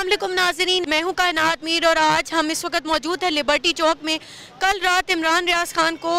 अस्सलाम वालेकुम नाज़रीन, मैं हूँ कायनात मीर और आज हम इस वक्त मौजूद हैं लिबर्टी चौक में। कल रात इमरान रियाज खान को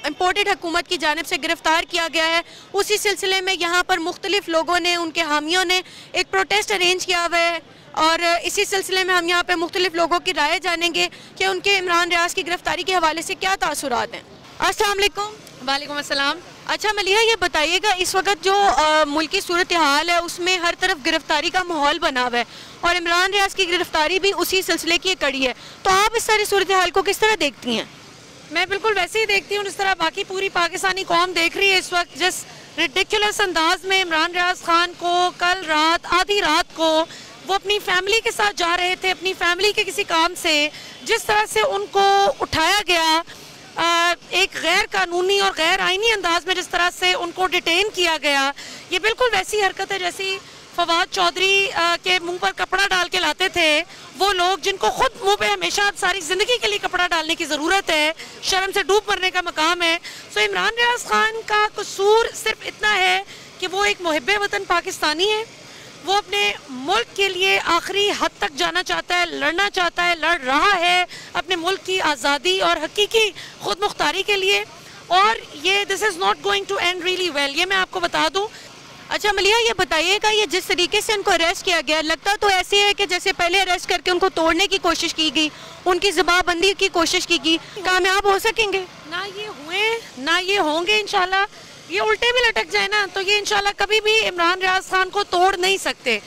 इम्पोर्टेड हुकूमत की जानिब से गिरफ़्तार किया गया है। उसी सिलसिले में यहाँ पर मुख्तलिफ लोगों ने, उनके हामियों ने एक प्रोटेस्ट अरेंज किया हुआ है और इसी सिलसिले में हम यहाँ पर मुख्तलिफ लोगों की राय जानेंगे कि उनके इमरान रियाज की गिरफ़्तारी के हवाले से क्या तासुरात हैं। अस्सलाम वालेकुम। वालेकुम अस्सलाम। अच्छा मलिहा, ये बताइएगा इस वक्त जो मुल्की सूरत हाल है उसमें हर तरफ गिरफ्तारी का माहौल बना हुआ है और इमरान रियाज की गिरफ्तारी भी उसी सिलसिले की एक कड़ी है, तो आप इस सारी सूरत हाल को किस तरह देखती हैं? मैं बिल्कुल वैसे ही देखती हूँ जिस तरह बाकी पूरी पाकिस्तानी कौम देख रही है इस वक्त। जिस रिडिकुलस अंदाज में इमरान रियाज खान को कल रात आधी रात को वो अपनी फैमिली के साथ जा रहे थे, अपनी फैमिली के किसी काम से, जिस तरह से उनको उठाया गया एक गैर कानूनी और गैर आईनी अंदाज में, जिस तरह से उनको डिटेन किया गया, ये बिल्कुल वैसी हरकत है जैसी फवाद चौधरी के मुंह पर कपड़ा डाल के लाते थे वो लोग, जिनको खुद मुंह पे हमेशा सारी ज़िंदगी के लिए कपड़ा डालने की ज़रूरत है, शर्म से डूब मरने का मकाम है। सो इमरान रियाज खान का कसूर सिर्फ इतना है कि वो एक मुहिब्बे वतन पाकिस्तानी है, वो अपने मुल्क के लिए आखिरी हद तक जाना चाहता है, लड़ना चाहता है, लड़ रहा है अपने मुल्क की आज़ादी और हकीकी खुद मुख्तारी के लिए, और ये this is not going to end really well, ये मैं आपको बता दूं। अच्छा मलिहा, ये बताइएगा ये जिस तरीके से उनको अरेस्ट किया गया, लगता तो ऐसे है कि जैसे पहले अरेस्ट करके उनको तोड़ने की कोशिश की गई, उनकी ज़बाबंदी की कोशिश की गई, कामयाब हो सकेंगे? ना ये हुए ना ये होंगे इंशाल्लाह। ये उल्टे भी लटक जाए ना तो ये इंशाल्लाह कभी भी इमरान रियाज खान को तोड़ नहीं सकते।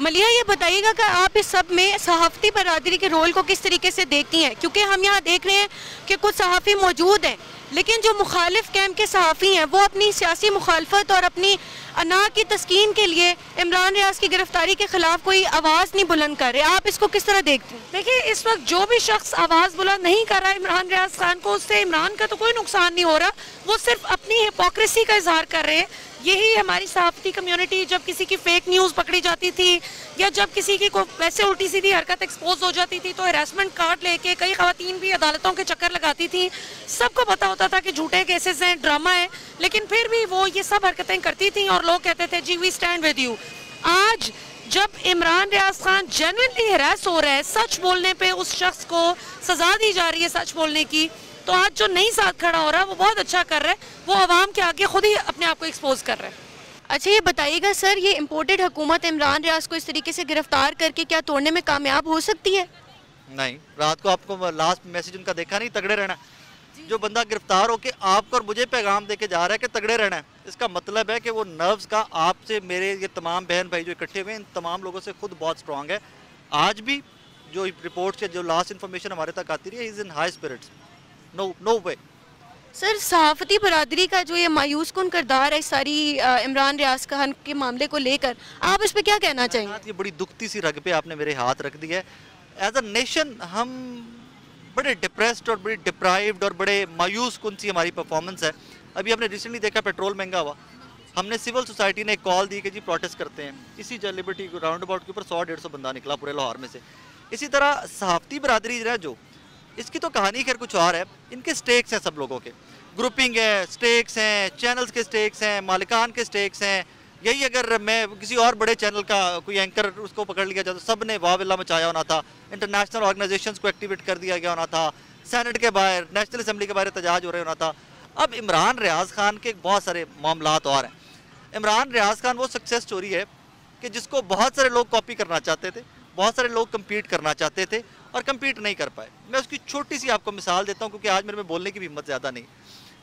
मलिहा, ये बताइएगा कि आप इस सब में सहाफ़ती बरादरी के रोल को किस तरीके से देखती हैं, क्योंकि हम यहाँ देख रहे हैं कि कुछ सहाफ़ी मौजूद हैं लेकिन जो मुखालिफ कैंप के सहाफ़ी हैं वो अपनी सियासी मुखालफत और अपनी अना की तस्कीन के लिए इमरान रियाज की गिरफ्तारी के खिलाफ कोई आवाज़ नहीं बुलंद कर रहे। आप इसको किस तरह देखते हैं? देखिए, इस वक्त जो भी शख्स आवाज़ बुलंद नहीं कर रहा है इमरान रियाज खान को, उससे इमरान का तो कोई नुकसान नहीं हो रहा, वो सिर्फ अपनी हिपोक्रेसी का इजहार कर रहे हैं। यही हमारी सहाफ़ती कम्युनिटी जब किसी की फेक न्यूज़ पकड़ी जाती थी या जब किसी की वैसे उल्टी सीधी हरकत एक्सपोज हो जाती थी तो हैरेसमेंट कार्ड लेके कई ख़वातीन भी अदालतों के चक्कर लगाती थी। सबको पता होता था कि झूठे केसेस हैं, ड्रामा है, लेकिन फिर भी वो ये सब हरकतें करती थी और लोग कहते थे जी वी स्टैंड विद यू। आज जब इमरान रियाज खान जेन्युइनली हैरेस हो रहा है, सच बोलने पे उस शख्स को सजा दी जा रही है सच बोलने की, तो आज जो नहीं साथ खड़ा हो रहा है वो बहुत अच्छा कर रहा है, वो आवाम के आगे खुद ही अपने आप को एक्सपोज कर रहा है। अच्छा ये बताइएगा सर, ये इम्पोर्टेड हुकूमत इमरान रियाज को इस तरीके से गिरफ्तार करके क्या तोड़ने में कामयाब हो सकती है? नहीं, रात को आपको लास्ट मैसेज उनका देखा नहीं, तगड़े रहना। जो बंदा गिरफ्तार होके आपको और मुझे पैगाम देके जा रहा है कि तगड़े रहना है, इसका मतलब है कि वो नर्व्स का आपसे, मेरे ये तमाम बहन भाई जो इकट्ठे हुए हैं, इन तमाम लोगों से खुद बहुत स्ट्रांग है। आज भी जो रिपोर्ट से जो लास्ट इन्फॉर्मेशन हमारे तक आती रही है, is in high spirits, no way. Sir, सहाफ़ती बरादरी का जो ये मायूस कुन किरदार है सारी इमरान रियाज खान के मामले को लेकर, आप इस पर क्या कहना चाहेंगे? ये बड़ी दुखती सी रग पे आपने मेरे हाथ रख दिया है। एज अ नेशन हम बड़े डिप्रेस्ड और बड़ी डिप्राइव्ड और बड़े मायूस कुन सी हमारी परफॉर्मेंस है। अभी हमने रिसेंटली देखा पेट्रोल महंगा हुआ, हमने सिविल सोसाइटी ने एक कॉल दी कि जी प्रोटेस्ट करते हैं, इसी लिबर्टी राउंड अबाउट के ऊपर 100-150 बंदा निकला पूरे लाहौर में से। इसी तरह सहाफ़ती बरादरी जो इसकी तो कहानी खैर कुछ और है, इनके स्टेक्स हैं, सब लोगों के ग्रुपिंग है, स्टेक्स हैं, चैनल्स के स्टेक्स हैं, मालिकान के स्टेक्स हैं। यही अगर मैं किसी और बड़े चैनल का कोई एंकर उसको पकड़ लिया जाए तो सब ने वाह विल्ला मचाया होना था, इंटरनेशनल ऑर्गेनाइजेशंस को एक्टिवेट कर दिया गया होना था, सेनेट के बाहर, नेशनल असम्बली के बाहर एहतजाज हो रहे होना था। अब इमरान रियाज खान के बहुत सारे मामलात और हैं। इमरान रियाज खान वो सक्सेस स्टोरी है कि जिसको बहुत सारे लोग कॉपी करना चाहते थे, बहुत सारे लोग कम्पीट करना चाहते थे और कम्पीट नहीं कर पाए। मैं उसकी छोटी सी आपको मिसाल देता हूँ, क्योंकि आज मेरे में बोलने की भी हिम्मत ज़्यादा नहीं।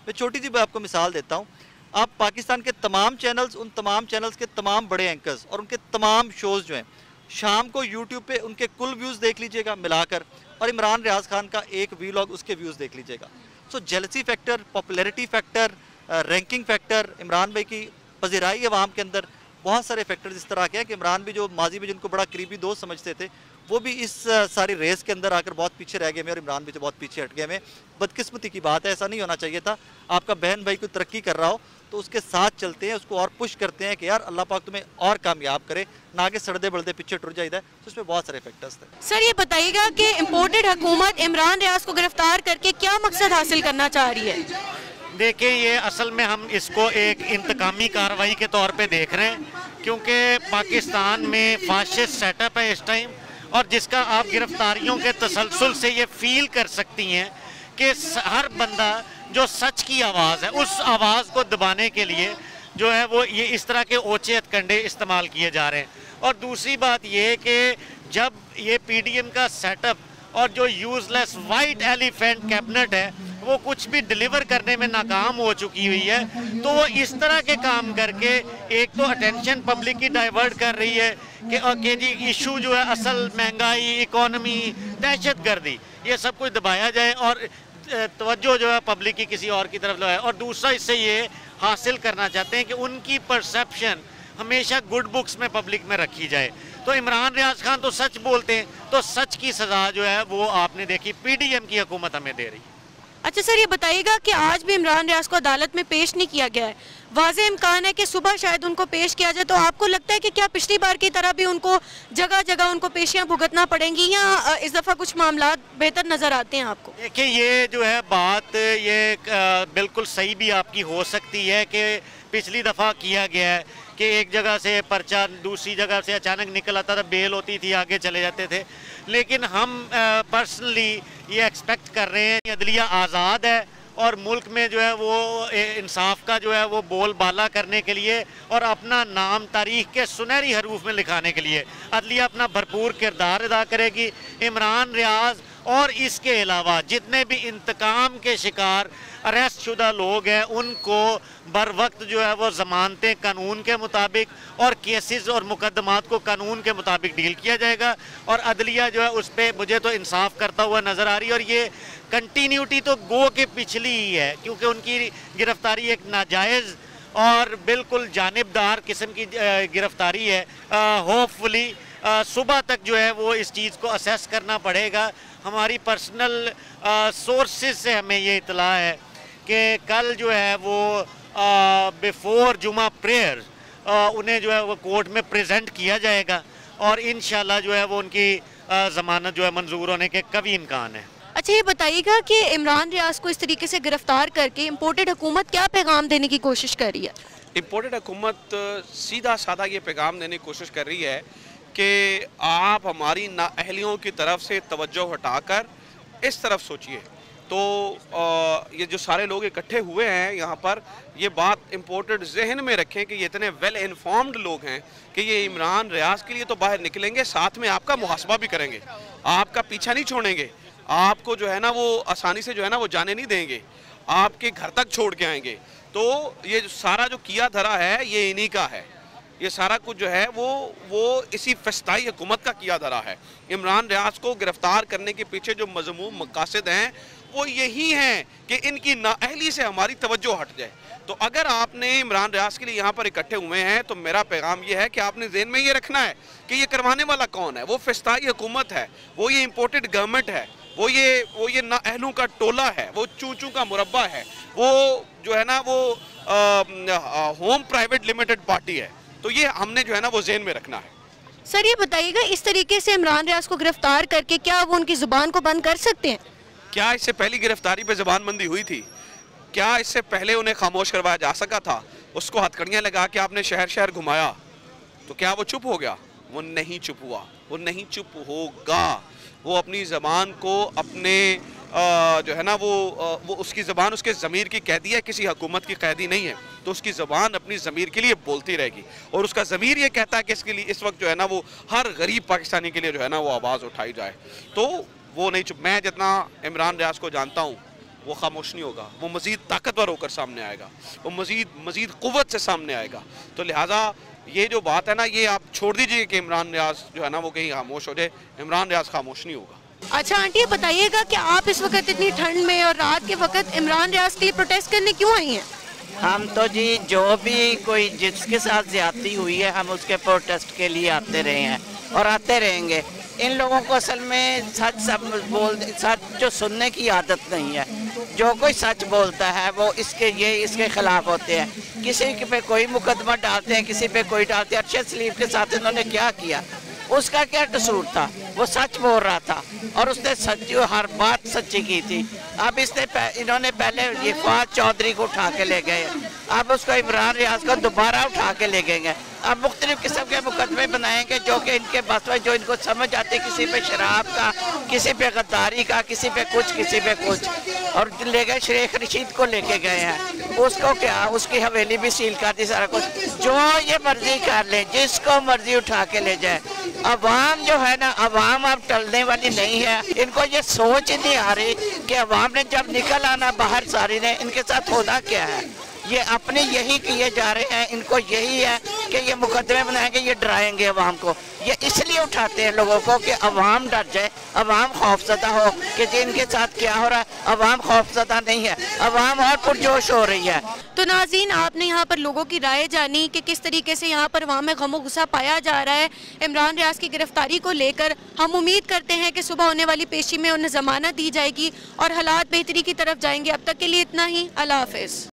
मैं छोटी सी आपको मिसाल देता हूँ। आप पाकिस्तान के तमाम चैनल्स, उन तमाम चैनल्स के तमाम बड़े एंकर्स और उनके तमाम शोज़ जो हैं, शाम को यूट्यूब पे उनके कुल व्यूज़ देख लीजिएगा मिलाकर, और इमरान रियाज खान का एक वीलॉग उसके व्यूज़ देख लीजिएगा। So jealousy factor, popularity factor, ranking factor, Imran भाई की पजीराई अवाम के अंदर, बहुत सारे फैक्टर्स इस तरह के हैं कि इमरान भी जो माजी में जिनको बड़ा करीबी दोस्त समझते थे वो भी इस सारी रेस के अंदर आकर बहुत पीछे रह गए हैं और इमरान भी तो बहुत पीछे हट गए हैं। बदकिस्मती की बात है, ऐसा नहीं होना चाहिए था। आपका बहन भाई कोई तरक्की कर रहा हो तो उसके साथ चलते हैं, उसको और पुश करते हैं कि यार अल्लाह पाक तुम्हें और कामयाब करे, ना कि सड़दे बड़दे पीछे टुट जाइए। तो उसमें बहुत सारे फैक्टर्स थे। सर ये बताइएगा कि इम्पोर्टेड हुकूमत इमरान रियाज को गिरफ्तार करके क्या मकसद हासिल करना चाह रही है? देखिए, ये असल में हम इसको एक इंतकामी कार्रवाई के तौर पे देख रहे हैं, क्योंकि पाकिस्तान में फाशिस्ट सेटअप है इस टाइम, और जिसका आप गिरफ्तारियों के तसलसल से ये फील कर सकती हैं कि हर बंदा जो सच की आवाज़ है, उस आवाज़ को दबाने के लिए जो है वो ये इस तरह के ओछे हथकंडे इस्तेमाल किए जा रहे हैं। और दूसरी बात ये कि जब ये पीडीएम का सेटअप और जो यूजलेस वाइट एलिफेंट कैबिनेट है वो कुछ भी डिलीवर करने में नाकाम हो चुकी हुई है, तो वो इस तरह के काम करके एक तो अटेंशन पब्लिक की डाइवर्ट कर रही है कि जी इशू जो है असल महंगाई, इकोनॉमी, दहशतगर्दी, ये सब कुछ दबाया जाए और तवज्जो जो है पब्लिक की किसी और की तरफ लगाए। और दूसरा इससे ये हासिल करना चाहते हैं कि उनकी परसेप्शन हमेशा गुड बुक्स में पब्लिक में रखी जाए। तो इमरान रियाज खान तो सच बोलते हैं, तो सच की सज़ा जो है वो आपने देखी पीडीएम की हुकूमत हमें दे रही है। अच्छा सर, ये बताइएगा कि आज भी इमरान रियाज को अदालत में पेश नहीं किया गया है, वाज़ेह इम्कान है कि सुबह शायद उनको पेश किया जाए, तो आपको लगता है कि क्या पिछली बार की तरह भी उनको जगह जगह उनको पेशियां भुगतना पड़ेंगी या इस दफ़ा कुछ मामला बेहतर नज़र आते हैं आपको? देखिए ये जो है बात ये बिल्कुल सही भी आपकी हो सकती है कि पिछली दफ़ा किया गया है कि एक जगह से पर्चा दूसरी जगह से अचानक निकल आता था, बेल होती थी, आगे चले जाते थे। लेकिन हम पर्सनली ये एक्सपेक्ट कर रहे हैं कि अदलिया आज़ाद है और मुल्क में जो है वो इंसाफ का जो है वो बोलबाला करने के लिए और अपना नाम तारीख के सुनहरी हरूफ में लिखाने के लिए अदलिया अपना भरपूर किरदार अदा करेगी। इमरान रियाज और इसके अलावा जितने भी इंतकाम के शिकार अरेस्ट शुदा लोग हैं उनको बर वक्त जो है वो ज़मानतें कानून के मुताबिक और केसेस और मुकदमात को कानून के मुताबिक डील किया जाएगा। और अदलिया जो है उस पर मुझे तो इंसाफ करता हुआ नज़र आ रही है। और ये कंटिन्यूटी तो गो के पिछली ही है, क्योंकि उनकी गिरफ्तारी एक नाजायज़ और बिल्कुल जानिबदार किस्म की गिरफ्तारी है। होपफुली सुबह तक जो है वो इस चीज़ को असेस करना पड़ेगा। हमारी पर्सनल सोर्सेज से हमें ये इतला है कि कल जो है वो बिफोर जुमा प्रेयर उन्हें जो है वो कोर्ट में प्रेजेंट किया जाएगा और इंशाल्लाह जो है वो उनकी ज़मानत जो है मंजूर होने के कभी इम्कान है। अच्छा ये बताइएगा कि इमरान रियाज को इस तरीके से गिरफ्तार करके इम्पोर्टेड हुकूमत क्या पैगाम देने की कोशिश कर रही है? इम्पोर्टेड हुकूमत सीधा साधा ये पैगाम देने की कोशिश कर रही है कि आप हमारी नाअहलियों की तरफ से तवज्जो हटाकर इस तरफ सोचिए। तो ये जो सारे लोग इकट्ठे हुए हैं यहाँ पर, ये बात इम्पोर्टेड जहन में रखें कि ये इतने वेल इन्फॉर्म्ड लोग हैं कि ये इमरान रियाज के लिए तो बाहर निकलेंगे, साथ में आपका मुहासबा भी करेंगे, आपका पीछा नहीं छोड़ेंगे, आपको जो है ना वो आसानी से जो है ना वो जाने नहीं देंगे, आपके घर तक छोड़ के आएंगे। तो ये जो सारा जो किया धरा है ये इन्हीं का है, ये सारा कुछ जो है वो इसी फस्ताई हुकूमत का किया धरा है। इमरान रियाज को गिरफ्तार करने के पीछे जो मज़मूम मकासद हैं वो यही हैं कि इनकी नाअहली से हमारी तवज्जो हट जाए। तो अगर आपने इमरान रियाज के लिए यहाँ पर इकट्ठे हुए हैं तो मेरा पैगाम ये है कि आपने ज़हन में ये रखना है कि ये करवाने वाला कौन है। वो फस्ताई हुकूमत है, वो ये इम्पोर्टेड गवर्नमेंट है, वो ये नाअहलों का टोला है, वो चूचू का मुरब्बा है, वो जो है ना वो होम प्राइवेट लिमिटेड पार्टी है। तो ये हमने जो है ना वो ज़हन में रखना है। सर ये बताइएगा इस तरीके से इमरान रियाज को गिरफ्तार करके क्या वो उनकी ज़ुबान को बंद कर सकते हैं? क्या इससे पहली गिरफ्तारी पे ज़बानबंदी हुई थी? क्या इससे पहले उन्हें खामोश करवाया जा सका था? उसको हथकड़ियाँ लगा के आपने शहर शहर घुमाया तो क्या वो चुप हो गया? वो नहीं चुप हुआ, वो नहीं चुप होगा। वो अपनी ज़बान को अपने जो है ना वो उसकी ज़बान उसके ज़मीर की कैदी है, किसी हुकूमत की कैदी नहीं है। तो उसकी ज़बान अपनी ज़मीर के लिए बोलती रहेगी और उसका ज़मीर ये कहता है कि इसके लिए इस वक्त जो है ना वो हर गरीब पाकिस्तानी के लिए जो है ना वो आवाज़ उठाई जाए। तो वो नहीं चुप। मैं जितना इमरान रियाज को जानता हूँ वो खामोश नहीं होगा, वो मज़ीद ताकतवर होकर सामने आएगा, वो मज़ीद क़ुव्वत से सामने आएगा। तो लिहाजा ये जो बात है ना ये आप छोड़ दीजिए कि इमरान रियाज जो है ना वो कहीं खामोश हो जाए। इमरान रियाज खामोश नहीं होगा। अच्छा आंटी ये बताइएगा कि आप इस वक्त इतनी ठंड में और रात के वक्त इमरान रियाज के लिए प्रोटेस्ट करने क्यों आई हैं? हम तो जी जो भी कोई जिसके साथ ज्यादती हुई है हम उसके प्रोटेस्ट के लिए आते रहे हैं और आते रहेंगे। इन लोगों को असल में सच जो सुनने की आदत नहीं है। जो कोई सच बोलता है वो इसके खिलाफ होते हैं। किसी पे कोई मुकदमा डालते हैं, किसी पे कोई डालते हैं। अरशद सलीम के साथ इन्होंने क्या किया? उसका क्या कसूर था? वो सच बोल रहा था और उसने सच्ची हर बात सच्ची की थी। अब इन्होंने पहले ये फवाद चौधरी को उठा के ले गए, अब उसको इमरान रियाज को दोबारा उठा के ले गए। अब मुख्तलिफ किस्म के मुकदमे बनाएंगे जो कि इनके बस में, जो इनको समझ आते, किसी पे शराब का, किसी पे गद्दारी का, किसी पे कुछ, किसी पे कुछ। और ले गए शेख रशीद को लेके गए हैं, उसको क्या, उसकी हवेली भी सील कर दी, सारा कुछ। जो ये मर्जी कर ले, जिसको मर्जी उठा के ले जाए। अवाम जो है ना, अवाम अब टलने वाली नहीं है। इनको ये सोच नहीं आ रही कि अवाम ने जब निकल आना बाहर, सारी ने, इनके साथ होना क्या है। ये अपने यही किए जा रहे हैं, इनको यही है कि ये मुकदमे बनाएंगे, ये डराएंगे अवाम को। ये इसलिए उठाते हैं लोगों को कि अवाम डर जाए, अवाम खौफजदा हो कि जी इनके साथ क्या हो रहा है। अवाम खौफजदा नहीं है, अवाम और पुरजोश हो रही है। तो नाज़रीन, आपने यहाँ पर लोगों की राय जानी कि किस तरीके से यहाँ पर अवाम में गम और गुस्सा पाया जा रहा है इमरान रियाज की गिरफ्तारी को लेकर। हम उम्मीद करते हैं कि सुबह होने वाली पेशी में उन्हें ज़मानत दी जाएगी और हालात बेहतरी की तरफ जाएंगे। अब तक के लिए इतना ही। अल्लाह हाफ़िज़।